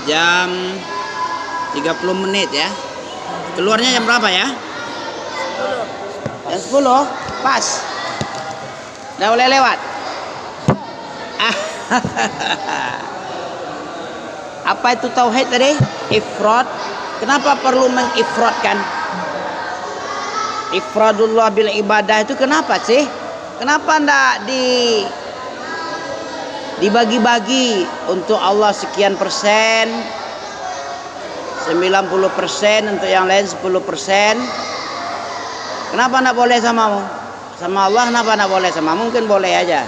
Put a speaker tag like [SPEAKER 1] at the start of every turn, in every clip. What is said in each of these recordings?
[SPEAKER 1] jam 30 menit ya. Keluarnya jam berapa ya?
[SPEAKER 2] 10.
[SPEAKER 1] Jam 10? Pas. Nggak boleh lewat. Apa itu tauhid tadi? Ifrad. Kenapa perlu mengifradkan? Ifradullah bil ibadah itu kenapa sih? Kenapa ndak dibagi-bagi untuk Allah sekian persen, 90% untuk yang lain 10%? Kenapa ndak boleh samamu? Sama Allah kenapa ndak boleh sama? Mungkin boleh aja.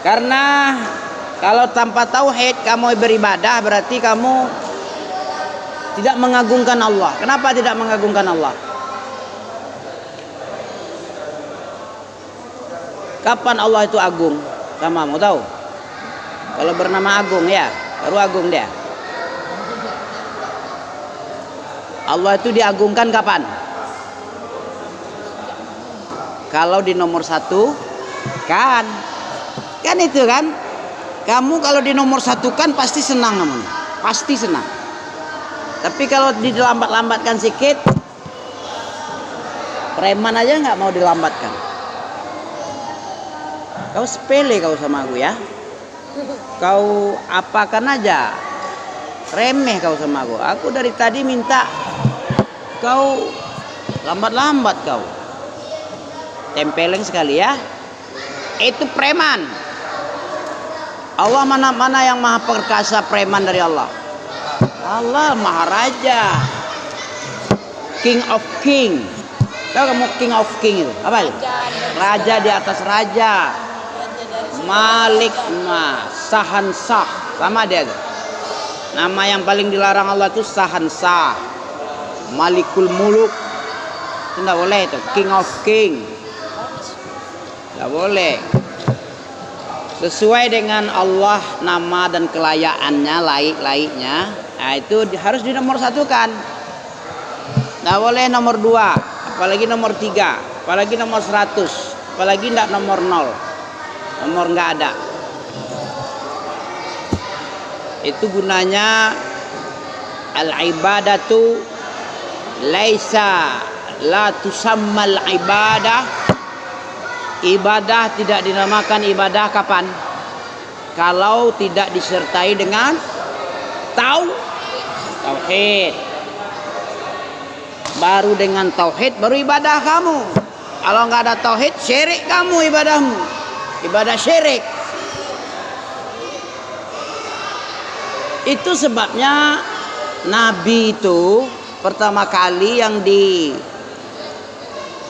[SPEAKER 1] Karena kalau tanpa tauhid kamu beribadah berarti kamu tidak mengagungkan Allah. Kenapa tidak mengagungkan Allah? Kapan Allah itu agung? Sama mau tahu? Kalau bernama Agung ya, baru agung dia. Allah itu diagungkan kapan? Kalau di nomor 1 kan itu kan. Kamu kalau di nomor 1 kan pasti senang kamu. Pasti senang. Tapi kalau dilambat-lambatkan sedikit, preman aja nggak mau dilambatkan. Kau sepele kau sama aku ya. Kau apakan aja, remeh kau sama aku. Aku dari tadi minta kau lambat-lambat kau. Tempeleng sekali ya. Itu preman. Allah mana yang maha perkasa preman dari Allah? Allah Maharaja, King of King. Tahu kamu King of King itu apa itu? Raja di atas raja. Malik Sahansah, sama dia tuh. Nama yang paling dilarang Allah itu Sahansah. Malikul Muluk. Itu enggak boleh itu. King of King. Enggak boleh. Sesuai dengan Allah nama dan kelayaannya, laik-laiknya. Nah, itu harus di nomor 1 kan. Nggak boleh nomor 2, apalagi nomor 3, apalagi nomor 100, apalagi nggak nomor 0. Nomor nggak ada. Itu gunanya al-ibadatu laisa la tusammal ibadah. Ibadah tidak dinamakan ibadah kapan? Kalau tidak disertai dengan tauhid. Baru dengan tauhid baru ibadah kamu. Kalau nggak ada tauhid, syirik kamu ibadahmu. Ibadah syirik. Itu sebabnya Nabi itu pertama kali yang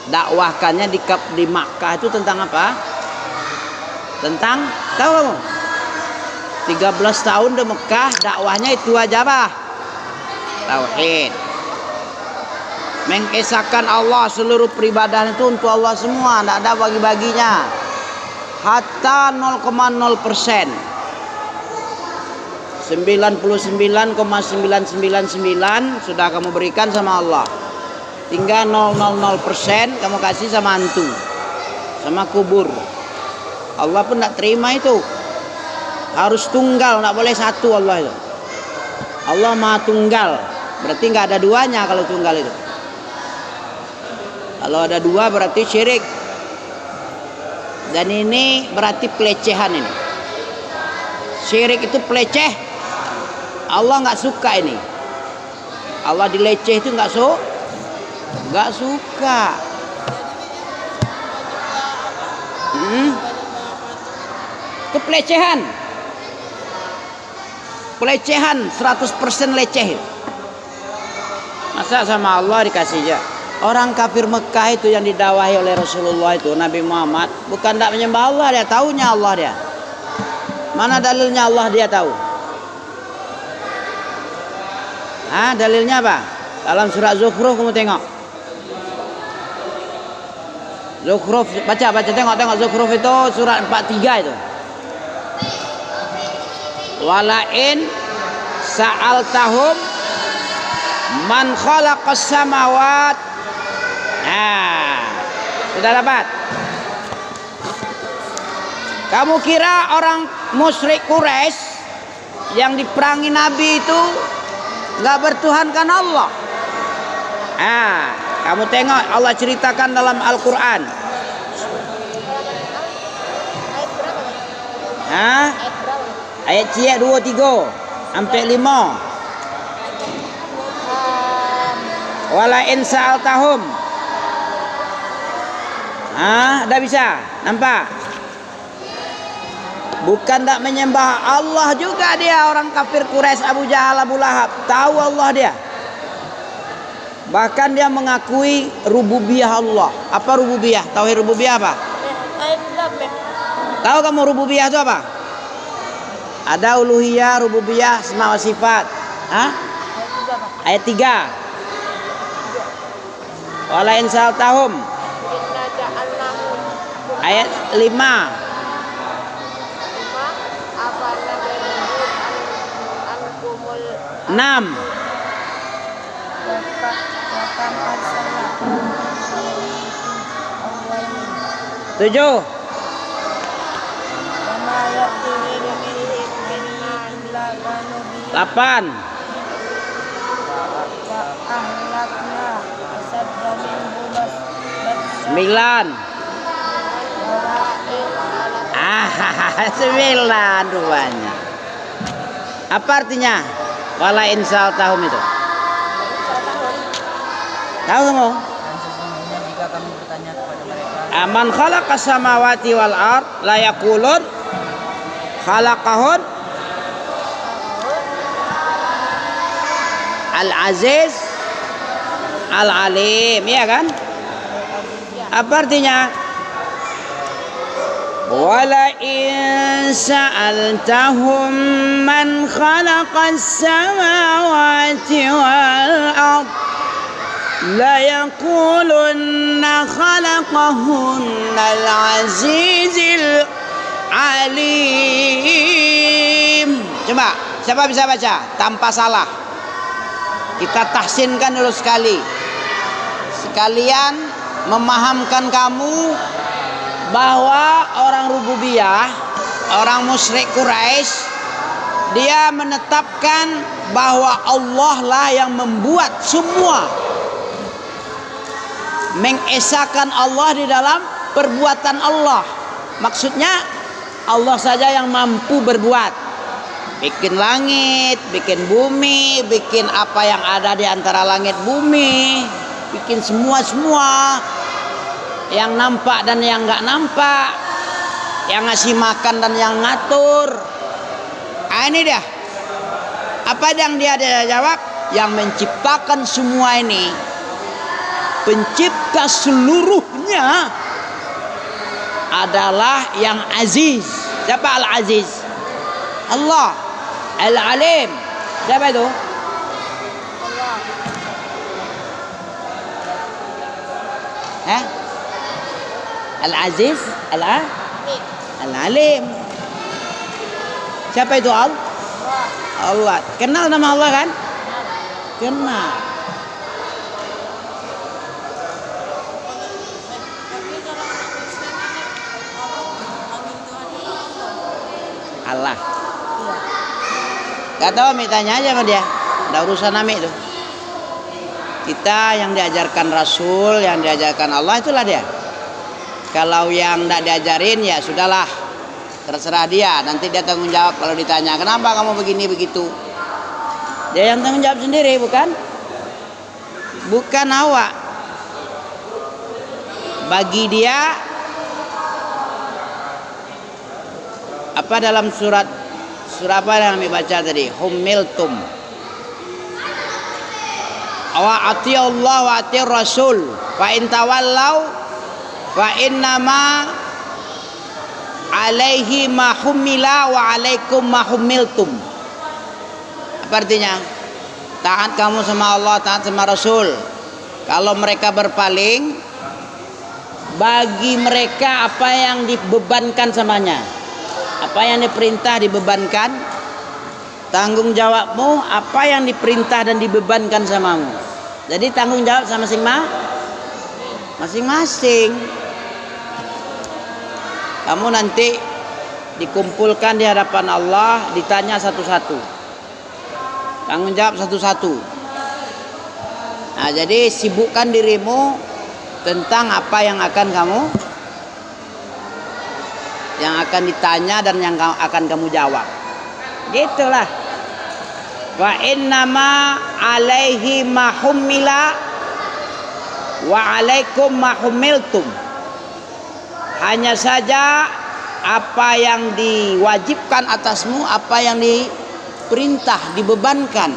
[SPEAKER 1] didakwahkannya di Makkah itu tentang apa? Tentang, tahu kamu? 13 tahun di Mekah dakwahnya itu aja apa? Tauhid. Mengesahkan Allah, seluruh peribadahan itu untuk Allah semua, tidak ada bagi-baginya. Hatta 0,0%. 99,999 sudah kamu berikan sama Allah. Tinggal 0,00% kamu kasih sama hantu, sama kubur. Allah pun tidak terima itu. Harus tunggal, tidak boleh satu Allah itu. Allah maha tunggal. Berarti nggak ada duanya kalau tunggal itu. Kalau ada dua berarti syirik. Dan ini berarti pelecehan ini. Syirik itu peleceh. Allah nggak suka ini. Allah dileceh itu nggak suka. Itu pelecehan. Pelecehan 100% leceh. Masa sama Allah dikasih aja. Orang kafir Mekah itu yang didakwahi oleh Rasulullah itu Nabi Muhammad bukan tidak menyembah Allah, dia tahunya Allah dia. Mana dalilnya Allah dia tahu? Dalilnya apa? Dalam surat Zukhruf kamu tengok. Zukhruf baca tengok Zukhruf itu surat 43 itu. Walain sa'altahum man khalaqas samawat. Sudah dapat. Kamu kira orang musyrik Quraisy yang diperangi Nabi itu nggak bertuhankan Allah. Kamu tengok Allah ceritakan dalam Al-Quran. Ayat 23 sampai 5. Wala in sa'altahum. Dah bisa, nampak? Bukan tak menyembah Allah juga dia, orang kafir Quraisy, Abu Jahal, Abu Lahab. Tahu Allah dia. Bahkan dia mengakui rububiyah Allah. Apa rububiyah? Tauhid rububiyah apa? Tahu kamu rububiyah itu apa? Ada uluhiyah, rububiyah, asma wa sifat. Ayat 3. Wala in sa'altahum. Ayat 5. 6. Tujuh. 8. 9. 9 rupanya. Apa artinya? Wala in sa'altahum itu. Tahu kamu?
[SPEAKER 2] Sesungguhnya jika kamu bertanya kepada mereka,
[SPEAKER 1] Aman khalaqas samawati wal ard la yaqulun khalaqahun Al-Aziz Al-Alim, ya kan? Apa artinya? Wala in sa'altahum man khalaqas samawati wal ard la yaqulunna khalaqahunna al-azizil alim. Coba, siapa bisa baca tanpa salah? Kita tahsinkan dulu sekali. Sekalian memahamkan kamu bahwa orang rububiyah, orang musyrik Quraisy, dia menetapkan bahwa Allah lah yang membuat semua, mengesahkan Allah di dalam perbuatan Allah. Maksudnya Allah saja yang mampu berbuat, bikin langit, bikin bumi, bikin apa yang ada di antara langit bumi, bikin semua yang nampak dan yang nggak nampak, yang ngasih makan dan yang ngatur. Ini dia. Apa yang dia jawab? Yang menciptakan semua ini, pencipta seluruhnya adalah yang aziz. Siapa al-aziz? Allah. Al-alim. Siapa itu? Al-aziz, al-alim. Siapa itu Allah? Allah. Kenal nama Allah kan? Kenal. Allah. Gak tahu, tanya aja sama dia. Ada urusan Ami itu. Kita yang diajarkan Rasul, yang diajarkan Allah, itulah dia. Kalau yang tidak diajarin ya sudahlah, terserah dia. Nanti dia tanggung jawab kalau ditanya kenapa kamu begini begitu. Dia yang tanggung jawab sendiri, bukan awak. Bagi dia, apa dalam surat apa yang kami baca tadi? Humiltum. Wa ati Allah wa ati Rasul. Fa in tawallau fa innama alaihi ma humila wa alaikum ma humiltum. Apa artinya? Taat kamu sama Allah, taat sama Rasul. Kalau mereka berpaling, bagi mereka apa yang dibebankan samanya. Apa yang diperintah dibebankan. Tanggung jawabmu apa yang diperintah dan dibebankan samamu. Jadi tanggung jawab sama masing-masing. Kamu nanti dikumpulkan di hadapan Allah, ditanya satu-satu. Tanggung jawab satu-satu. Nah, jadi sibukkan dirimu tentang apa yang akan ditanya dan yang akan kamu jawab. Gitulah. Wa innama alaihi mahumila wa alaikum mahumiltum. Hanya saja apa yang diwajibkan atasmu, apa yang diperintah, dibebankan.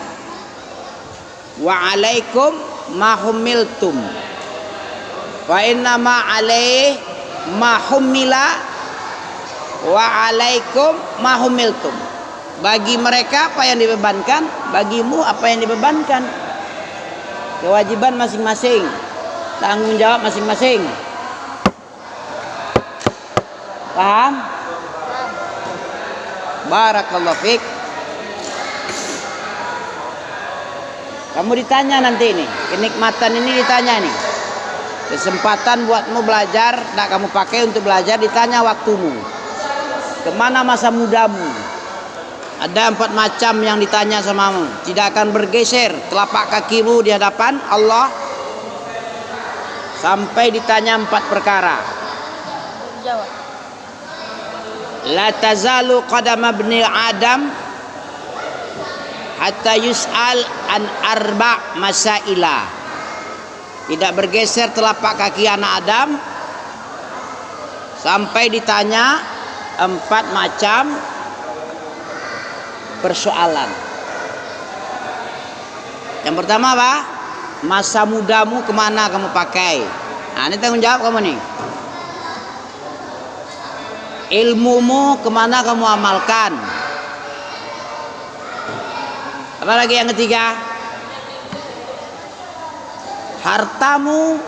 [SPEAKER 1] Wa alaikum mahumiltum. Wa innama alaihi mahumila wa alaikum mahumiltum. Bagi mereka apa yang dibebankan, bagimu apa yang dibebankan. Kewajiban masing-masing, tanggung jawab masing-masing. Paham? Barakallahu fiik. Kamu ditanya nanti nih, kenikmatan ini ditanya nih. Kesempatan buatmu belajar, tidak kamu pakai untuk belajar, ditanya waktumu. Kemana masa mudamu? Ada 4 macam yang ditanya samamu. Tidak akan bergeser telapak kakimu di hadapan Allah sampai ditanya 4 perkara.
[SPEAKER 2] Jawab.
[SPEAKER 1] La tazalu qadama ibni Adam hatta yus'al an arba' masaila. Tidak bergeser telapak kaki anak Adam sampai ditanya 4 macam persoalan. Yang pertama apa? Masa mudamu kemana kamu pakai? Nah, ini tanggung jawab kamu nih. Ilmumu kemana kamu amalkan? Apalagi yang ketiga? Hartamu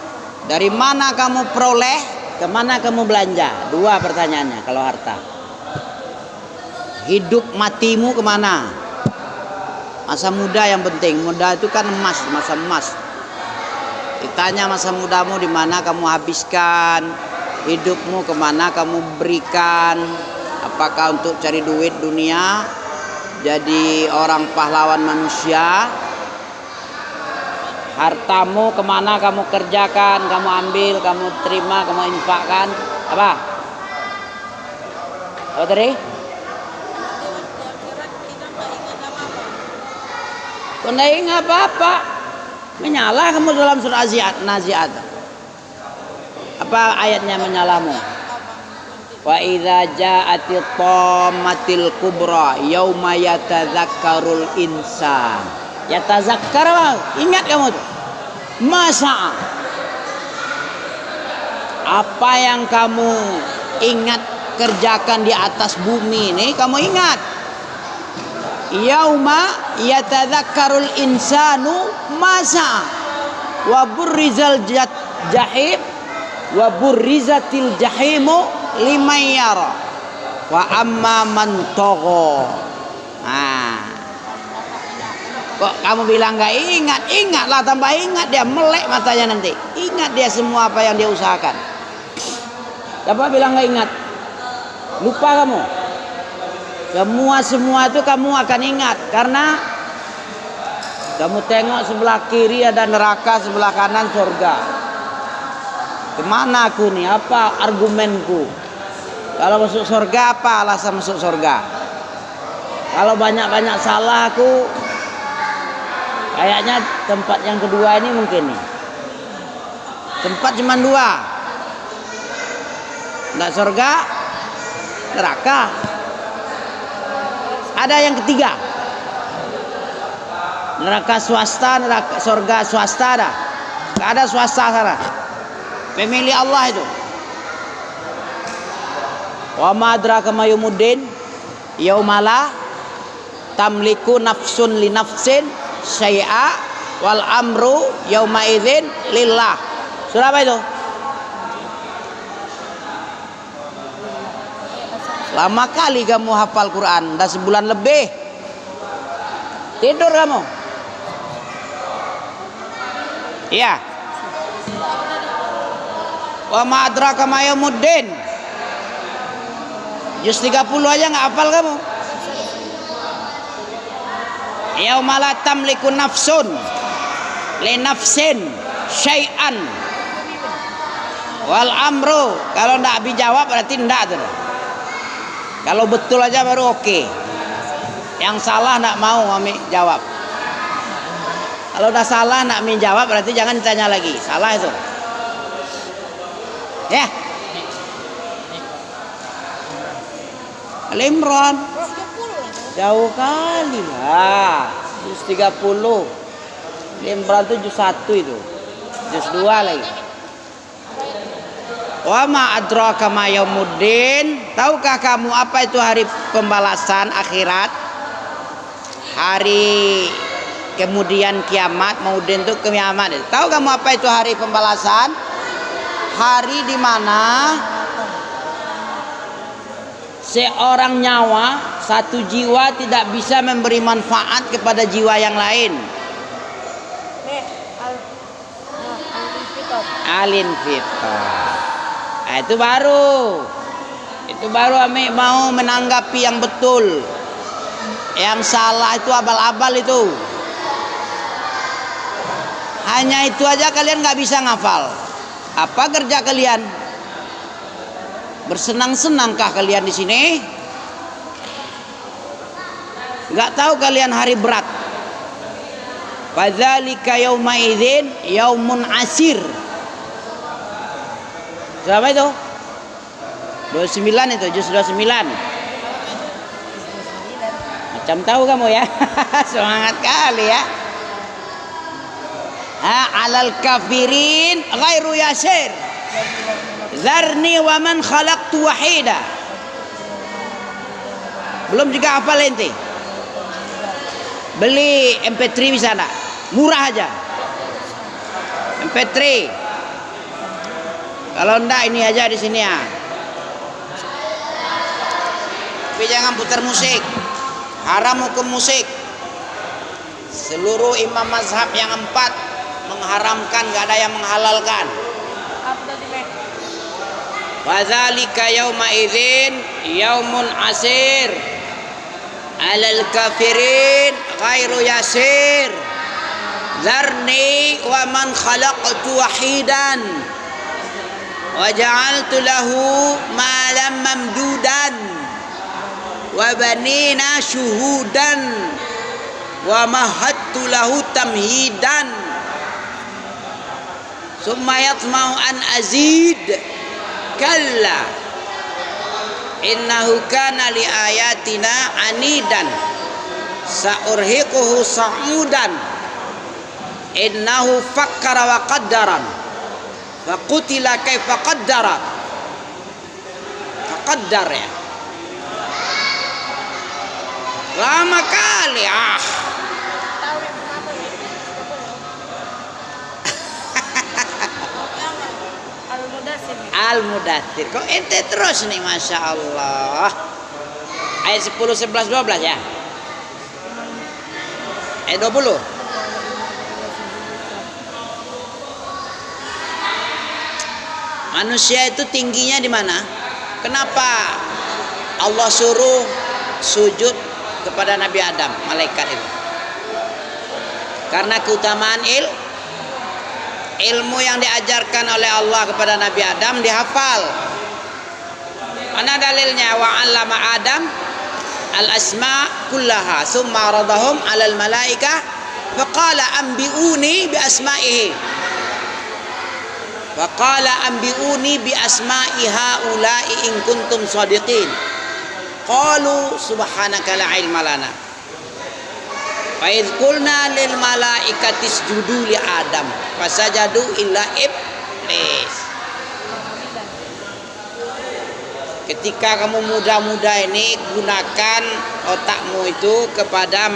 [SPEAKER 1] dari mana kamu peroleh, kemana kamu belanja? 2 pertanyaannya kalau harta. Hidup matimu kemana? Masa muda yang penting. Muda itu kan emas, masa emas. Ditanya masa mudamu di mana kamu habiskan, hidupmu kemana kamu berikan, apakah untuk cari duit dunia, jadi orang pahlawan manusia. Hartamu kemana kamu kerjakan, kamu ambil, kamu terima, kamu infakkan. Apa? Apa tadi? Kau tidak ingat apa-apa. Menyalah kamu dalam surah Nazi'at. Apa ayatnya menyalahmu? Wa idza ja'atit tammatil kubra yauma yatadzakkarul insan. Yatazakkar, ingat kamu tuh. Masa apa yang kamu ingat kerjakan di atas bumi ini kamu ingat. Yauma yatadzakkarul insanu masa wa burrizal jahim wa burrizatil jahimu liman yara wa amma man tagha. Nah, kok kamu bilang nggak ingat? Ingatlah, tambah ingat, dia melek matanya nanti. Ingat dia semua apa yang dia usahakan. Siapa bilang nggak ingat? Lupa kamu. Semua itu kamu akan ingat karena kamu tengok sebelah kiri ada neraka, sebelah kanan surga. Kemana aku nih? Apa argumenku? Kalau masuk surga, apa alasan masuk surga? Kalau banyak-banyak salah aku, kayaknya tempat yang kedua ini mungkin nih. Tempat cuma 2. Nggak surga, neraka. Ada yang ketiga. Neraka swasta, neraka surga swasta dah. Nggak ada swasta sana. Pemilih Allah itu. Wa ma adraka ma yaumuddin yaumala tamliku nafsun li nafsin syai'a wal amru yauma idzin lillah. Surah apa itu? Lama kali kamu hafal Quran, dah sebulan lebih. Tidur kamu? Iya. Wa ma adraka ma yaumuddin. Juz 30 aja nggak hafal kamu. Yauma la tamliku nafsun li nafsin syai'an wal amru. Kalau ndak dijawab berarti ndak tuh. Kalau betul aja baru oke. Yang salah ndak mau kami jawab. Kalau udah salah ndak menjawab berarti jangan ditanya lagi. Salah itu. Ya. Al-Imran. Jauh kali lah. Juz 30. Al-Imran itu juz 1 itu. Juz 2 lagi. Wa ma adraka ma yaumuddin. Tahukah kamu apa itu hari pembalasan akhirat? Hari kemudian kiamat, maudin itu kiamat. Tahu kamu apa itu hari pembalasan? Hari di mana seorang nyawa, satu jiwa tidak bisa memberi manfaat kepada jiwa yang lain. Alin fitar. Nah, itu baru kami mau menanggapi yang betul. Yang salah itu abal-abal itu. Hanya itu aja kalian nggak bisa ngafal. Apa kerja kalian? Bersenang-senangkah kalian di sini? Nggak tahu kalian hari berat. Fadzalika yauma idzin yaumun asir. Berapa itu? 29 itu, juz 29. Macam tahu kamu ya. Semangat kali ya. Alal kafirin ghairu yasir. Zarni wa man khalaqtu wahida. Belum juga hafal ente. Beli MP3 di sana. Murah aja. MP3. Kalau enggak ini aja di sini ya. Tapi jangan putar musik. Haram hukum musik. Seluruh imam mazhab yang 4 mengharamkan, gak ada yang menghalalkan. Wadzalika yauma idzin yaumun asir alal kafirin ghairu yasir. Zarni wa man khalaqtu wahidan wa ja'altu lahu malam mamdudan wa banina syuhudan wa mahattu lahu tamhidan summa yatma'u an azid kalla innahu kana li ayatina anidan saurhiquhu sa'udan innahu fakkara wa qaddaran wa qutila kaifa qaddara faqaddar ya. Lama kali Al-Mudaththir. Kok ente terus nih, Masya Allah. Ayat 10, 11, 12 ya. Ayat 20. Manusia itu tingginya di mana? Kenapa Allah suruh sujud kepada Nabi Adam, malaikat itu? Karena keutamaan ilmu yang diajarkan oleh Allah kepada Nabi Adam dihafal. Mana dalilnya? Wa 'allama Adam al-asma kullaha summa radahum 'alal malaikah faqala anbi'uni bi asma'ihi. Faqala anbi'uni bi asma'i haula'i in kuntum shadiqin. Qalu subhanaka la ilma lana. Fa idz qulna lil malaikati isjudu li Adam fasajadu illa iblis. Ketika kamu muda-muda ini gunakan otakmu itu kepada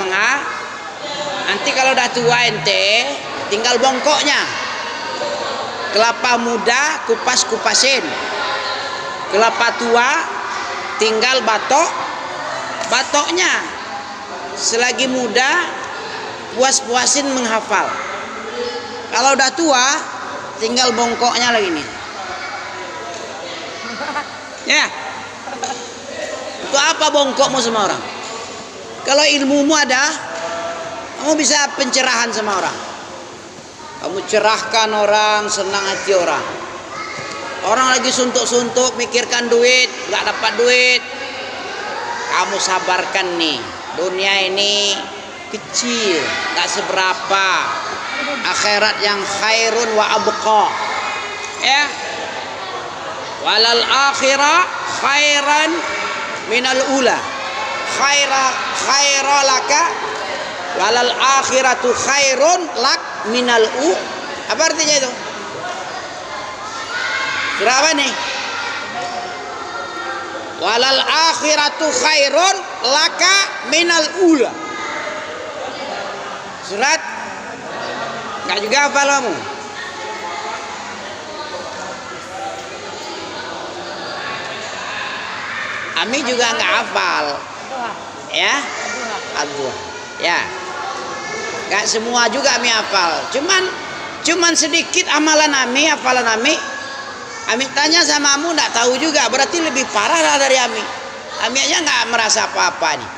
[SPEAKER 1] nanti kalau udah tua ente tinggal bongkoknya. Kelapa muda kupas-kupasin. Kelapa tua tinggal batoknya. Selagi muda puas-puasin menghafal. Kalau udah tua tinggal bongkoknya lagi nih. Ya. Untuk apa bongkokmu sama orang? Kalau ilmumu ada, kamu bisa pencerahan sama orang. Kamu cerahkan orang, senang hati orang. Orang lagi suntuk-suntuk, mikirkan duit, nggak dapat duit. Kamu sabarkan nih, dunia ini kecil, nggak seberapa. Akhirat yang khairun wa abqa. Ya. Walal akhirah khairan minal ula. Khaira laka walal akhiratu khairun lak minal u. Apa artinya itu? Surah apa nih? Walal akhiratu khairun laka minal ula. Surat enggak juga hafal kamu? Ami juga enggak hafal. Ya? Aduh. Ya. Enggak semua juga Ami hafal. Cuman sedikit amalan Ami, hafalan Ami. Ami tanya sama kamu enggak tahu juga, berarti lebih parah lah dari Ami. Ami aja enggak merasa apa-apa nih.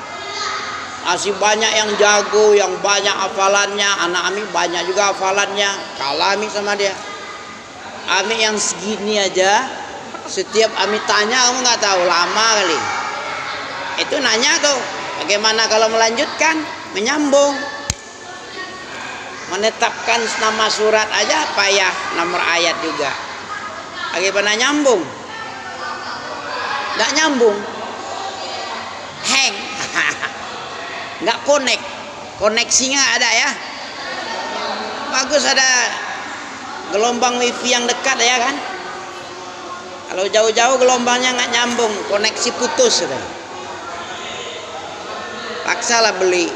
[SPEAKER 1] Masih banyak yang jago, yang banyak hafalannya. Anak Ami banyak juga hafalannya. Kalah Ami sama dia. Ami yang segini aja, setiap Ami tanya kamu nggak tahu, lama kali. Itu nanya tuh, bagaimana kalau melanjutkan, menyambung, menetapkan nama surat aja payah, nomor ayat juga. Bagaimana nyambung? Nggak nyambung, hang. Nggak koneksinya ada ya, bagus ada gelombang wifi yang dekat ya kan. Kalau jauh-jauh gelombangnya nggak nyambung, koneksi putus sudah. Paksalah beli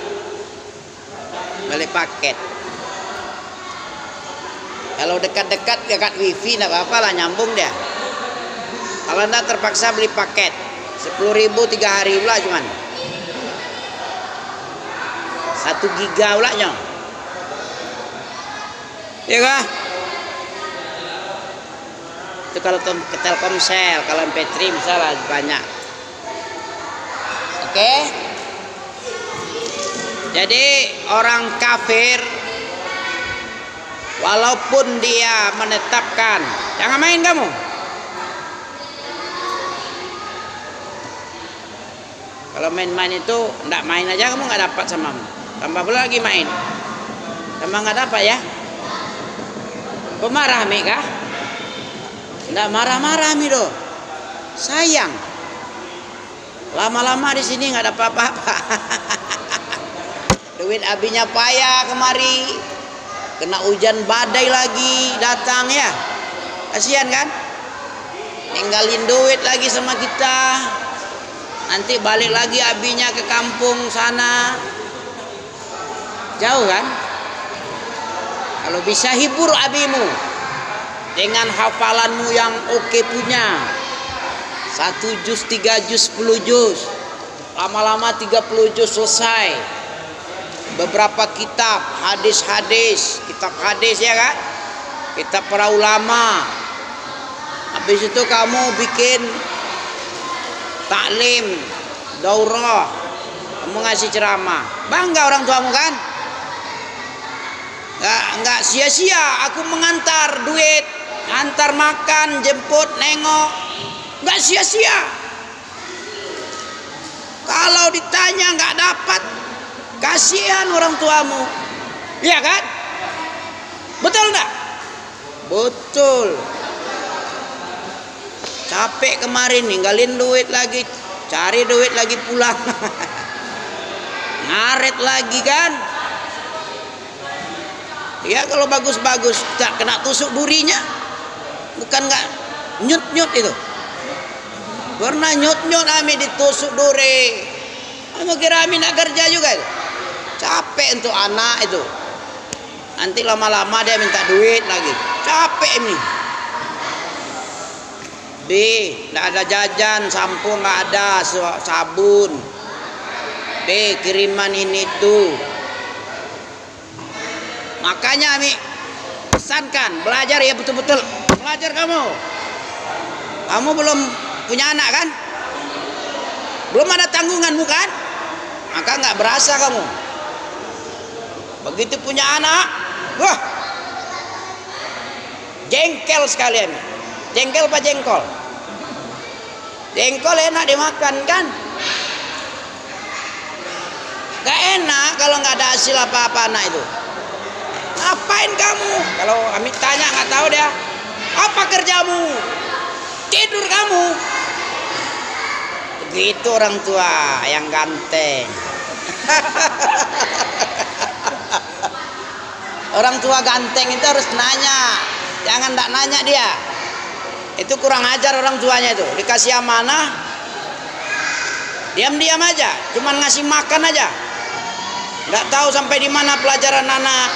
[SPEAKER 1] paket. Kalau dekat-dekat wifi nggak apa-apa lah, nyambung dia. Kalau nggak terpaksa beli paket 10.000 3 hari pula cuman 1 giga ulaknya. Ya kah? Itu kalau ke Telkomsel, kalau MP3 misalnya banyak. Oke? Jadi orang kafir walaupun dia menetapkan, jangan main kamu. Kalau main-main itu enggak main aja kamu nggak dapat sama kamu. Tambah pula lagi main, tambah nggak dapat ya. Pemarah Mi kah? Nggak marah-marah Mi do, sayang. Lama-lama di sini nggak dapat apa-apa. Duit abinya payah kemari, kena hujan badai lagi datang ya, kasihan kan? Ninggalin duit lagi sama kita, nanti balik lagi abinya ke kampung sana. Jauh kan? Kalau bisa hibur abimu dengan hafalanmu yang oke punya, 1 juz, 3 juz, 10 juz, lama-lama 30 juz selesai. Beberapa kitab hadis-hadis, kitab hadis ya kan, kitab para ulama. Habis itu kamu bikin taklim, daurah, kamu ngasih ceramah, bangga orang tuamu kan? Nggak sia-sia aku mengantar duit, antar makan, jemput, nengok, nggak sia-sia. Kalau ditanya nggak dapat, kasihan orang tuamu, iya kan? Betul nggak? Betul. Capek kemarin ninggalin duit lagi, cari duit lagi pulang, ngaret lagi kan? Ya kalau bagus-bagus tak kena tusuk durinya, bukan nggak nyut-nyut itu. Pernah nyut-nyut Ami ditusuk duri. Kamu kira Ami nak kerja juga itu? Capek untuk anak itu. Nanti lama-lama dia minta duit lagi. Capek ini. B, nggak ada jajan, sampo nggak ada, sabun. B, kiriman ini tuh. Makanya Ami pesankan, belajar ya betul-betul. Belajar kamu. Kamu belum punya anak kan? Belum ada tanggunganmu kan? Maka nggak berasa kamu. Begitu punya anak, wah, jengkel sekalian. Jengkel apa jengkol? Jengkol enak dimakan kan? Gak enak kalau nggak ada hasil apa-apa anak itu. Ngapain kamu? Kalau kami tanya nggak tahu dia. Apa kerjamu? Tidur kamu. Begitu orang tua yang ganteng. Orang tua ganteng itu harus nanya. Jangan nggak nanya dia. Itu kurang ajar orang tuanya itu. Dikasih amanah, diam-diam aja, cuman ngasih makan aja. Nggak tahu sampai di mana pelajaran anak.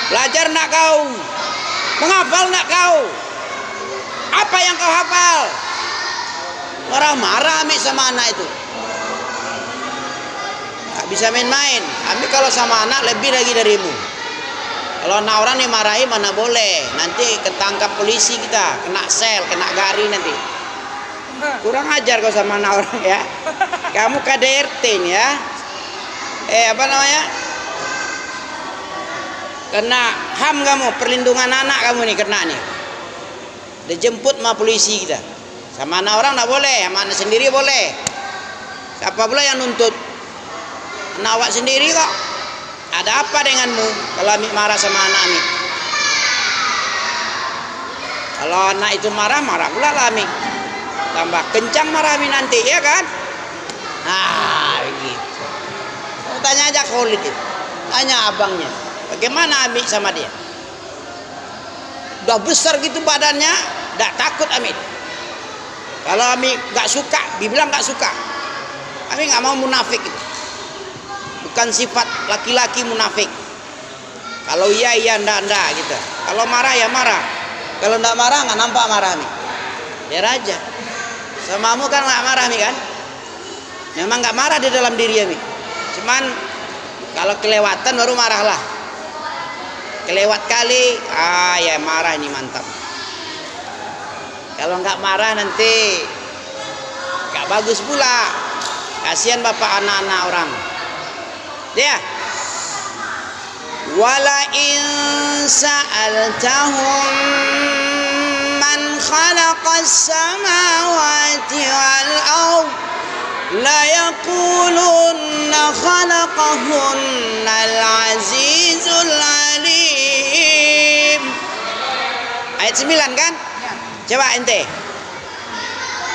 [SPEAKER 1] Belajar nak kau? Menghafal nak kau? Apa yang kau hafal? Marah-marah Amik sama anak itu. Nggak bisa main-main. Amik kalau sama anak lebih lagi darimu. Kalau anak orang dimarahi mana boleh. Nanti ketangkap polisi kita, kena sel, kena gari nanti. Kurang ajar kau sama anak orang ya. Kamu KDRT nih ya. Apa namanya? Kena HAM kamu, perlindungan anak kamu nih kena nih. Dijemput sama polisi kita. Sama anak orang nggak boleh, sama anak sendiri boleh. Siapa pula yang nuntut? Anak awak sendiri kok. Ada apa denganmu kalau Amik marah sama anak Amik? Kalau anak itu marah, marah pula lah Amik. Tambah kencang marah Amik nanti, ya kan? Nah, begitu. Tanya aja Khalid itu. Tanya abangnya. Bagaimana Amik sama dia? Udah besar gitu badannya, gak takut Amik. Kalau Amik gak suka, dibilang gak suka. Amik gak mau munafik itu. Bukan sifat laki-laki munafik. Kalau iya, iya, ndak gitu. Kalau marah ya marah. Kalau ndak marah nggak nampak marah nih. Biar aja. Samamu kan nggak marah nih kan? Memang nggak marah di dalam diri Amik. Cuman kalau kelewatan baru marah lah. Kelewat kali, ya marah ini mantap. Kalau nggak marah nanti nggak bagus pula. Kasihan bapak anak-anak orang. Dia wala in sa'altahum man khalaqas samawati wal ard la yaqulunna khalaqahunnal azizul alim. Ayat 9 kan? Coba ente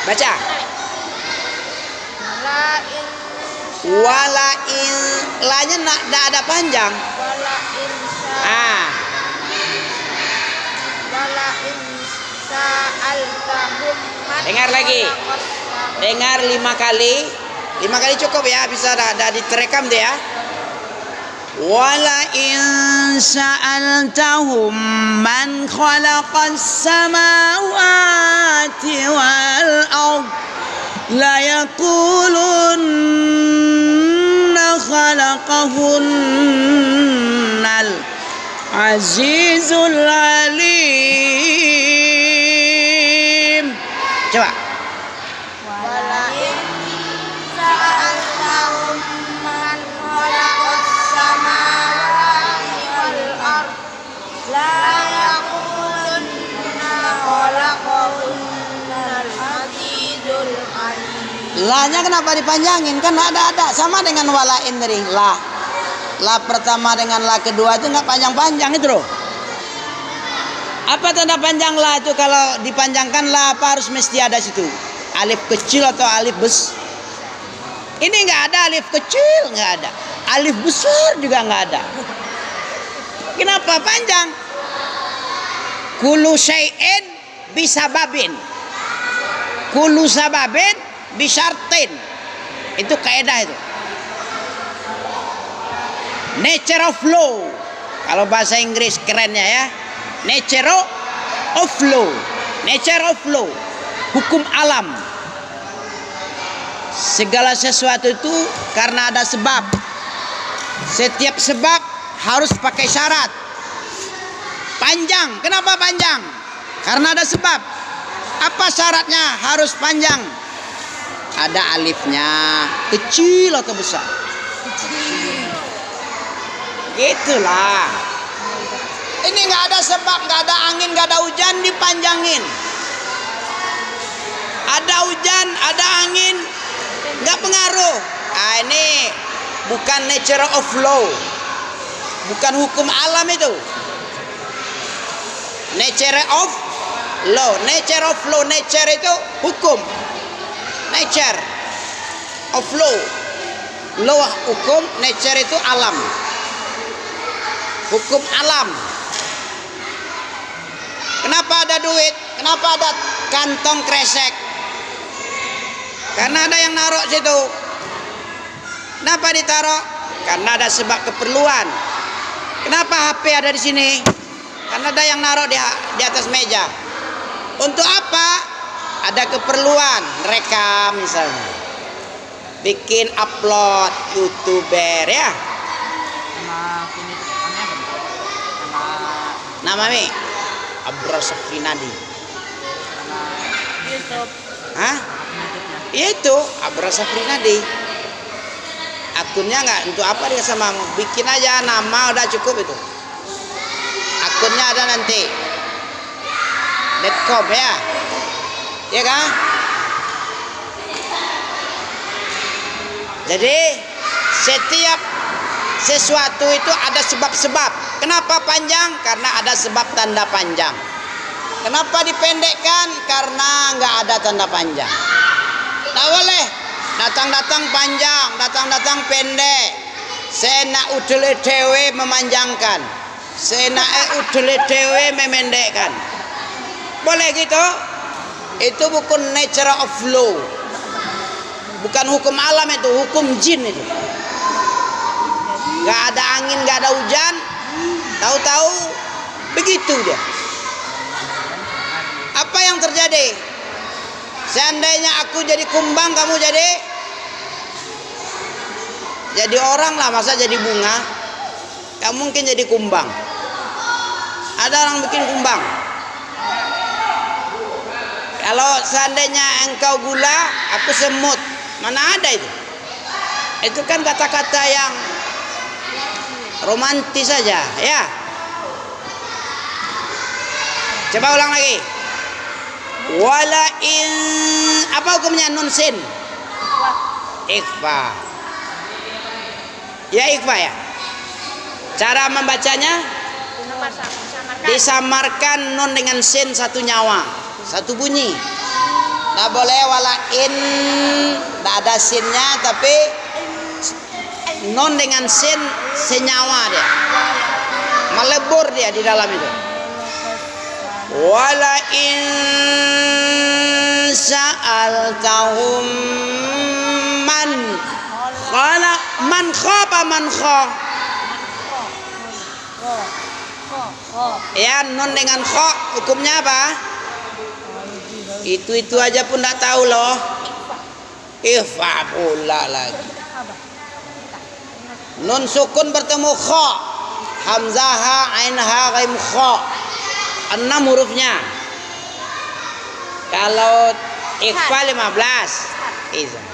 [SPEAKER 1] baca. Wala in, lanya nggak ada panjang.
[SPEAKER 2] Wala insa. Wala insa al-tahum.
[SPEAKER 1] Dengar lagi. Dengar 5 kali. 5 kali cukup ya, bisa ada diterekam deh ya. Wala in sa'altahum man khalaqas samawati wal ard la yaqulunna khalaqahunnal azizul alim. Coba.
[SPEAKER 2] Wala in sa'altahum man khalaqas samawati wal ard la yaqulunna khalaqahunnal azizul alim.
[SPEAKER 1] Lanya kenapa dipanjangin? Kan ada sama dengan walain tadi. La pertama dengan la kedua itu nggak panjang-panjang itu loh. Apa tanda panjang la itu? Kalau dipanjangkan la apa harus mesti ada situ? Alif kecil atau alif besar? Ini nggak ada alif kecil, nggak ada. Alif besar juga nggak ada. Kenapa panjang? Kullu syai'in bisababin. Kullu sababin bisyartin. Itu kaidah itu. Nature of law. Kalau bahasa Inggris kerennya ya. Nature of law. Nature of law. Hukum alam. Segala sesuatu itu karena ada sebab. Setiap sebab harus pakai syarat. Panjang. Kenapa panjang? Karena ada sebab. Apa syaratnya harus panjang? Ada alifnya, kecil atau besar? Gitulah. Ini nggak ada sebab, nggak ada angin, nggak ada hujan, dipanjangin. Ada hujan, ada angin, nggak pengaruh. Ah, ini bukan nature of law, bukan hukum alam itu. Nature of law, nature of law, nature itu hukum. Nature of law, law hukum, nature itu alam. Hukum alam. Kenapa ada duit? Kenapa ada kantong kresek? Karena ada yang naruh situ. Kenapa ditaruh? Karena ada sebab keperluan. Kenapa HP ada di sini? Karena ada yang naruh di atas meja. Untuk apa? Ada keperluan. Rekam misalnya. Bikin upload YouTuber ya. Nama mi? Abrar Safrinadi.
[SPEAKER 2] YouTube.
[SPEAKER 1] Hah? Itu Abrar Safrinadi. Akunnya nggak untuk apa dia sama, bikin aja nama udah cukup itu. Akunnya ada nanti. .com ya. Ya kan? Jadi setiap sesuatu itu ada sebab-sebab. Kenapa panjang? Karena ada sebab tanda panjang. Kenapa dipendekkan? Karena nggak ada tanda panjang. Tak boleh datang-datang panjang, datang-datang pendek. Sena udele dewe memanjangkan, sena udele dewe memendekkan. Boleh gitu? Itu bukan nature of law, bukan hukum alam, itu hukum jin itu. Gak ada angin, gak ada hujan, tahu-tahu begitu dia. Apa yang terjadi? Seandainya aku jadi kumbang, kamu jadi orang lah, masa jadi bunga? Gak mungkin jadi kumbang. Ada orang bikin kumbang. Kalau seandainya engkau gula, aku semut, mana ada itu? Itu kan kata-kata yang romantis saja, ya. Coba ulang lagi. Wala in, apa hukumnya nun sin? Ikhfa. Ya ikhfa ya. Cara membacanya disamarkan nun dengan sin satu nyawa, satu bunyi. Tidak boleh wala in, tidak ada sinnya, tapi nun dengan sin senyawa dia, melebur dia di dalam itu. Wala in sa'altahum man qala man khaba man kha. Ya, nun dengan kha hukumnya apa? Itu aja pun tidak tahu loh. Ikhfa pula lagi. Nun sukun bertemu kha, hamzah ha, ain ha, ghaim kha. 6 hurufnya. Kalau ikhfa 15 izhar.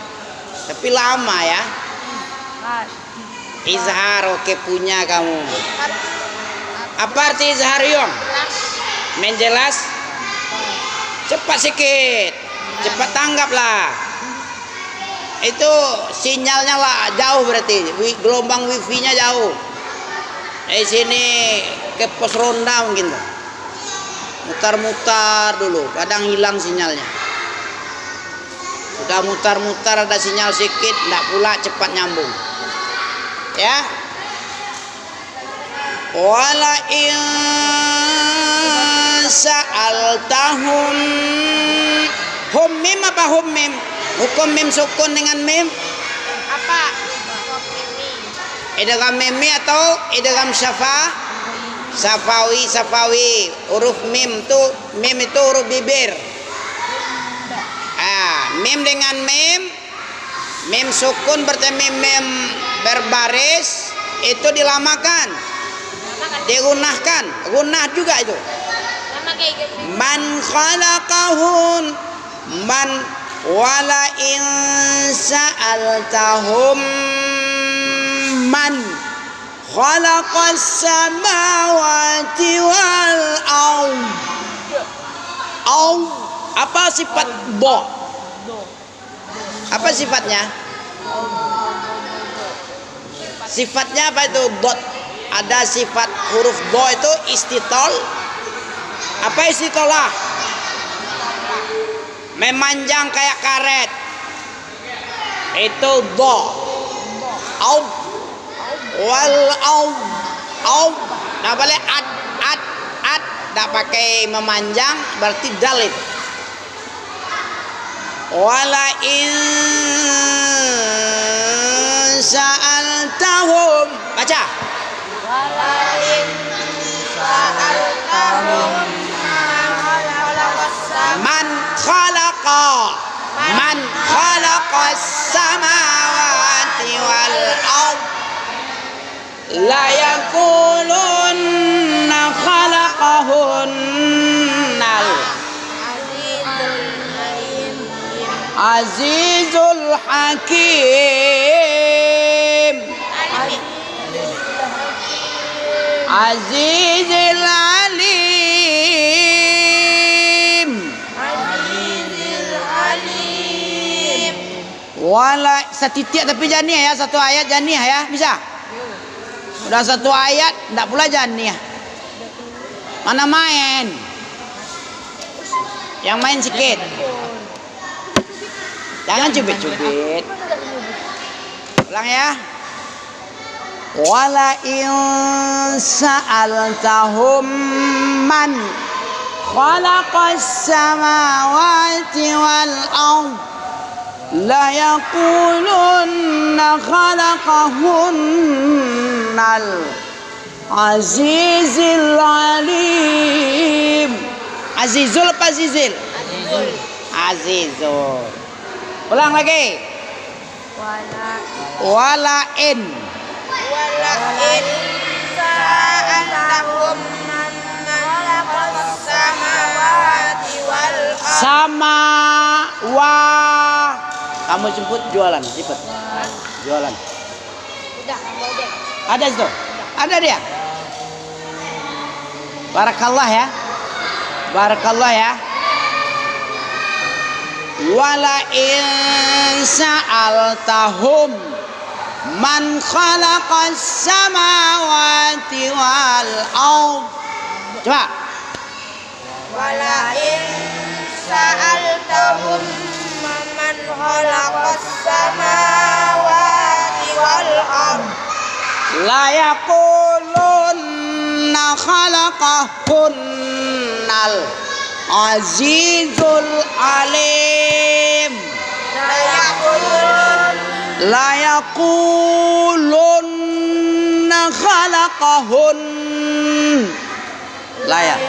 [SPEAKER 1] Tapi lama ya. Izhar oke punya kamu. Apa arti izhar Yong? Menjelas. Cepat sikit. Cepat tanggap lah. Itu sinyalnya lah jauh berarti. Gelombang wifi-nya jauh. Dari sini ke pos ronda mungkin tuh. Mutar-mutar dulu, kadang hilang sinyalnya. Sudah mutar-mutar ada sinyal sedikit, enggak pula cepat nyambung. Ya. Wala in sa'altahum, hum mim apa hum mim? Hukum mim sukun dengan mim?
[SPEAKER 2] Apa?
[SPEAKER 1] Idgham mimi atau idgham syafa? Safawi. Huruf mim itu huruf bibir. Mim dengan mim sukun bertemu mim berbaris, itu dilamakan, digunahkan, gunah juga itu. Man khalaqahun, man Wala in sa'altahum man khalaqas samawati wal ard. Apa sifat do? Apa sifatnya? Sifatnya apa itu? Dot. Ada sifat huruf do itu istitol. Apa istitolah? Memanjang kayak karet. Itu do. Au. Wal au. Nah boleh ad. Tidak pakai memanjang berarti dalid. Wala in sa'altahum. Baca.
[SPEAKER 2] Wala in sa'altahum
[SPEAKER 1] Man khalaqas samawati wal ard. La yaqulunna khalaqahunnal Azizul Hakim. Azizul Alim. Wala setitik tapi janiah ya, satu ayat janiah ya, bisa? Udah satu ayat enggak pula janiah. Mana main? Yang main sikit. Jangan cubit-cubit. Ulang ya. Wala in sa'altahum man khalaqas samawati wal ard la yaqulunna khalaqahunnal azizul alim. Azizul apa Azizil? Azizul. Ulang lagi. Wala in
[SPEAKER 2] sa'altahum man khalaqas samawati wal ard.
[SPEAKER 1] sama wa. Kamu jemput jualan, cepat. Jualan.
[SPEAKER 2] Udah, deh.
[SPEAKER 1] Ada itu? Ada dia. Barakallah ya. Barakallah ya. Wala in sa'altahum man khalaqas samawati wal ard. Coba.
[SPEAKER 2] Wala in sa'altahum man khalaqas samawati wal ard
[SPEAKER 1] La yaqulunna khalaqahunnal azizul alim. La yaqulunna khalaqahun. La ya.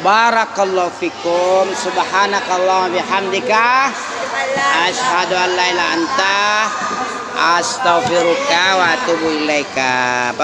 [SPEAKER 1] Barakallahu fikum. Subhanakallah bihamdika. Asyhadu an la ilaha anta astaghfiruka wa atubu ilaika.